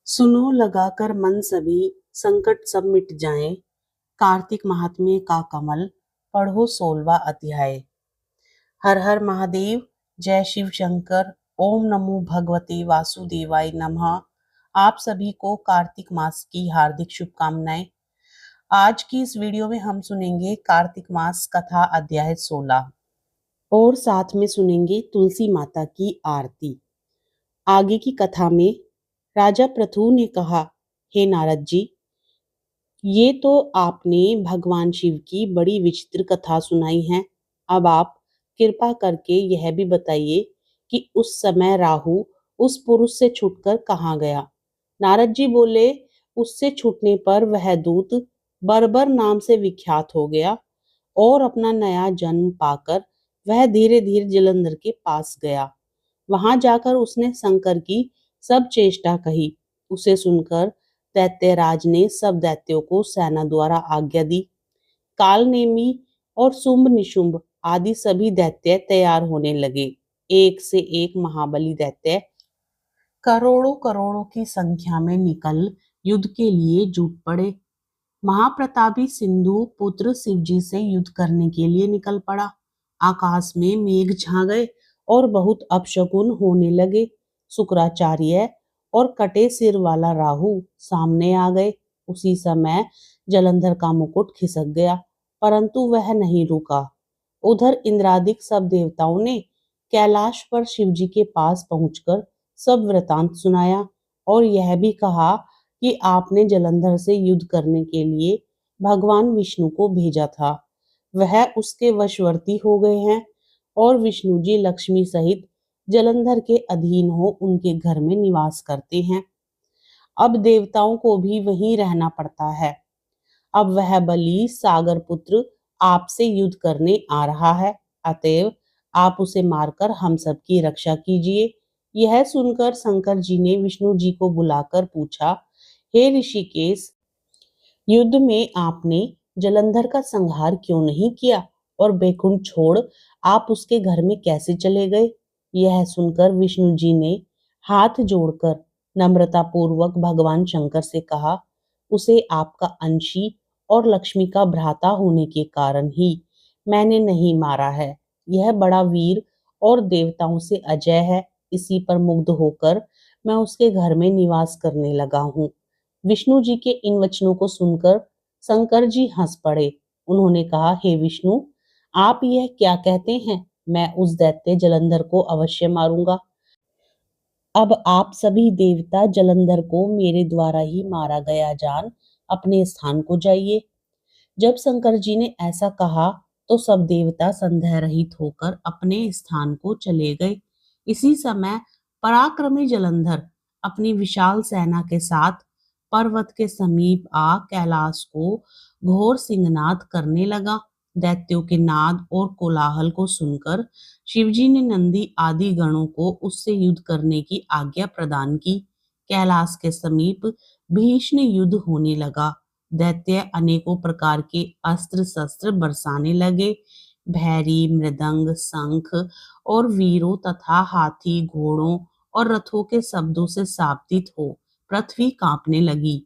सुनो लगाकर मन सभी, संकट सब मिट जाएं। कार्तिक महात्म्य का कमल, पढ़ो 16वां अध्याय। हर हर महादेव, जय शिव शंकर, ओम नमो भगवते वासुदेवाय नमः। आप सभी को कार्तिक मास की हार्दिक शुभकामनाएं। आज की इस वीडियो में हम सुनेंगे कार्तिक मास कथा अध्याय 16 और साथ में सुनेंगे तुलसी माता की आरती। आगे की कथा में राजा पृथु ने कहा, हे नारद जी, ये तो आपने भगवान शिव की बड़ी विचित्र कथा सुनाई है। अब आप कृपा करके यह भी बताइए कि उस समय राहु उस पुरुष से छूटकर कहाँ गया। नारद जी बोले, उससे छूटने पर वह दूत बर्बर नाम से विख्यात हो गया और अपना नया जन्म पाकर वह धीरे धीरे जलंधर के पास गया। वहां जाकर उसने शंकर की सब चेष्टा कही। उसे सुनकर दैत्यराज ने सब दैत्यों को सेना द्वारा आज्ञा दी। काल नेमी और शुंभ निशुंभ आदि सभी दैत्य तैयार होने लगे। एक से एक महाबली दैत्य करोड़ों करोड़ों की संख्या में निकल युद्ध के लिए जुट पड़े। महाप्रतापी सिंधु पुत्र शिवजी से युद्ध करने के लिए निकल पड़ा। आकाश में मेघ छा गए और बहुत अपशकुन होने लगे। शुक्राचार्य और कटे सिर वाला राहु सामने आ गए। उसी समय जलंधर का मुकुट खिसक गया, परंतु वह नहीं रुका। उधर इंद्रादिक सब देवताओं ने कैलाश पर शिवजी के पास पहुंचकर सब वृतांत सुनाया और यह भी कहा कि आपने जलंधर से युद्ध करने के लिए भगवान विष्णु को भेजा था। वह उसके वशवर्ती हो गए हैं और विष्णु जी लक्ष्मी सहित जलंधर के अधीन हो उनके घर में निवास करते हैं। अब देवताओं को भी वहीं रहना पड़ता है। अब वह बलि सागर पुत्र आपसे युद्ध करने आ रहा है, अतएव आप उसे मारकर हम सबकी रक्षा कीजिए। यह सुनकर शंकर जी ने विष्णु जी को बुलाकर पूछा, हे ऋषिकेश, युद्ध में आपने जलंधर का संहार क्यों नहीं किया और बैकुंठ छोड़ आप उसके घर में कैसे चले गए। यह सुनकर विष्णु जी ने हाथ जोड़कर नम्रता पूर्वक भगवान शंकर से कहा, उसे आपका अंशी और लक्ष्मी का भ्राता होने के कारण ही मैंने नहीं मारा है। यह बड़ा वीर और देवताओं से अजय है। इसी पर मुग्ध होकर मैं उसके घर में निवास करने लगा हूँ। विष्णु जी के इन वचनों को सुनकर शंकर जी हंस पड़े। उन्होंने कहा, हे विष्णु, आप यह क्या कहते हैं। मैं उस दैत्य जलंधर को अवश्य मारूंगा। अब आप सभी देवता जलंधर को मेरे द्वारा ही मारा गया जान अपने स्थान को जाइए। जब शंकर जी ने ऐसा कहा तो सब देवता संदेह रहित होकर अपने स्थान को चले गए। इसी समय पराक्रमी जलंधर अपनी विशाल सेना के साथ पर्वत के समीप आ कैलाश को घोर सिंहनाद करने लगा। दैत्यों के नाद और कोलाहल को सुनकर शिवजी ने नंदी आदि गणों को उससे युद्ध करने की आज्ञा प्रदान की। कैलाश के समीप भीषण युद्ध होने लगा। दैत्य अनेकों प्रकार के अस्त्र शस्त्र बरसाने लगे। भैरी मृदंग शंख और वीरों तथा हाथी घोड़ों और रथों के शब्दों से शाब्दित हो पृथ्वी कांपने लगी।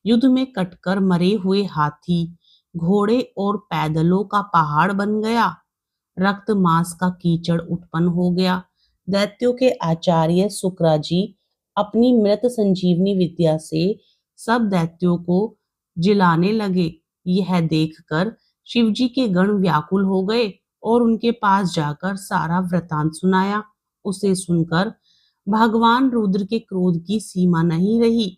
युद्ध में कटकर मरे हुए हाथी घोड़े और पैदलों का पहाड़ बन गया। रक्त मांस का कीचड़ उत्पन्न हो गया। दैत्यों के आचार्य शुक्रा जी अपनी मृत संजीवनी विद्या से सब दैत्यों को जिलाने लगे। यह देखकर शिवजी के गण व्याकुल हो गए और उनके पास जाकर सारा वृतांत सुनाया। उसे सुनकर भगवान रुद्र के क्रोध की सीमा नहीं रही।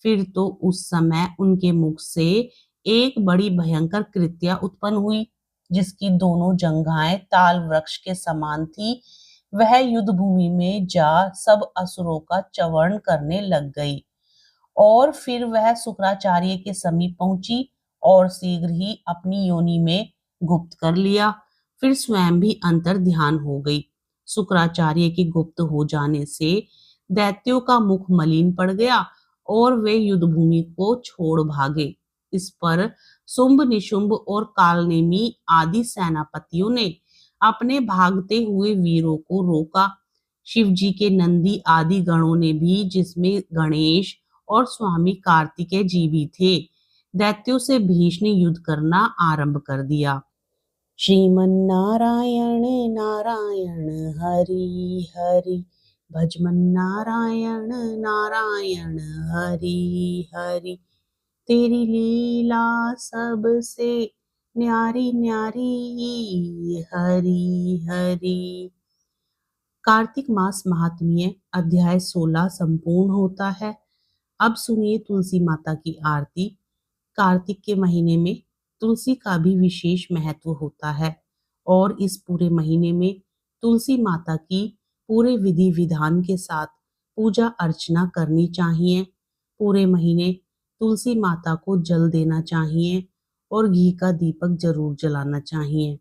फिर तो उस समय उनके मुख से एक बड़ी भयंकर कृत्या उत्पन्न हुई, जिसकी दोनों जंघाएं ताल वृक्ष के समान थी। वह युद्ध भूमि में जा सब असुरों का चवर्ण करने लग गई और फिर वह शुक्राचार्य के समीप पहुंची और शीघ्र ही अपनी योनि में गुप्त कर लिया। फिर स्वयं भी अंतर ध्यान हो गई। शुक्राचार्य के गुप्त हो जाने से दैत्यों का मुख मलिन पड़ गया और वे युद्ध भूमि को छोड़ भागे। इस पर शुंभ निशुंभ और कालनेमी आदि सेनापतियों ने अपने भागते हुए वीरों को रोका। शिव जी के नंदी आदि गणों ने भी, जिसमें गणेश और स्वामी कार्तिकेय जी भी थे। दैत्यों से भीष ने युद्ध करना आरंभ कर दिया। श्रीमन्नारायण नारायण हरि हरि, भजमन नारायण नारायण हरि हरि, तेरी लीला सबसे न्यारी न्यारी हरि हरि। कार्तिक मास महात्म्य अध्याय 16 संपूर्ण होता है। अब सुनिए तुलसी माता की आरती। कार्तिक के महीने में तुलसी का भी विशेष महत्व होता है और इस पूरे महीने में तुलसी माता की पूरे विधि विधान के साथ पूजा अर्चना करनी चाहिए। पूरे महीने तुलसी माता को जल देना चाहिए और घी का दीपक जरूर जलाना चाहिए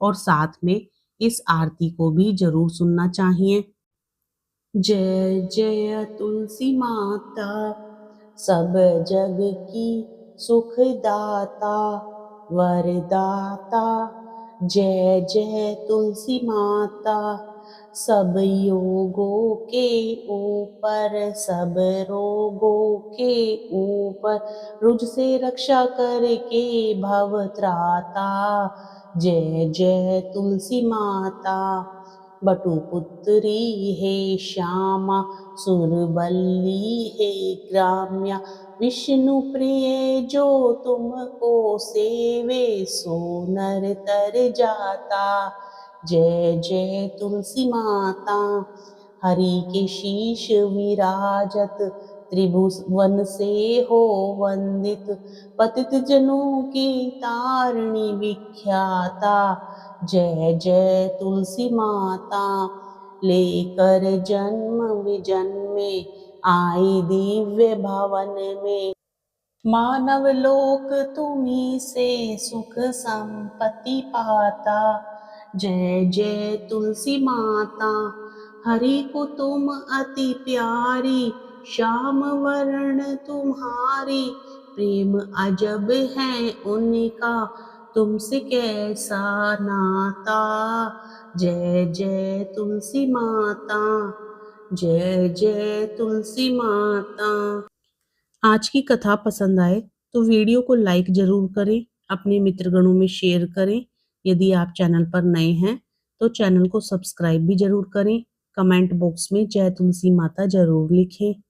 और साथ में इस आरती को भी जरूर सुनना चाहिए। जय जय तुलसी माता, सब जग की सुखदाता वरदाता। जय जय तुलसी माता, सब योगों के ऊपर सब रोगों के ऊपर रुझ से रक्षा करके भव त्राता। जय जय तुलसी माता, बटुपुत्री हे श्यामा, सुरवल्ली हे ग्राम्या, विष्णु प्रिय जो तुमको सेवे सो नर तर जाता। जय जय तुलसी माता, हरि के शीश विराजत, त्रिभुवन से हो वंदित, पतित जनों की तारणी विख्याता। जय जय तुलसी माता, लेकर जन्म विजन्मे आई दिव्य भवन में, मानव लोक तुम्ही से सुख संपत्ति पाता। जय जय तुलसी माता, हरि को तुम अति प्यारी, श्याम वर्ण तुम्हारी, प्रेम अजब है उनका, तुमसे कैसा नाता। जय जय तुलसी माता, जय जय तुलसी माता। आज की कथा पसंद आए तो वीडियो को लाइक जरूर करें, अपने मित्रगणों में शेयर करें। यदि आप चैनल पर नए हैं तो चैनल को सब्सक्राइब भी जरूर करें। कमेंट बॉक्स में जय तुलसी माता जरूर लिखें।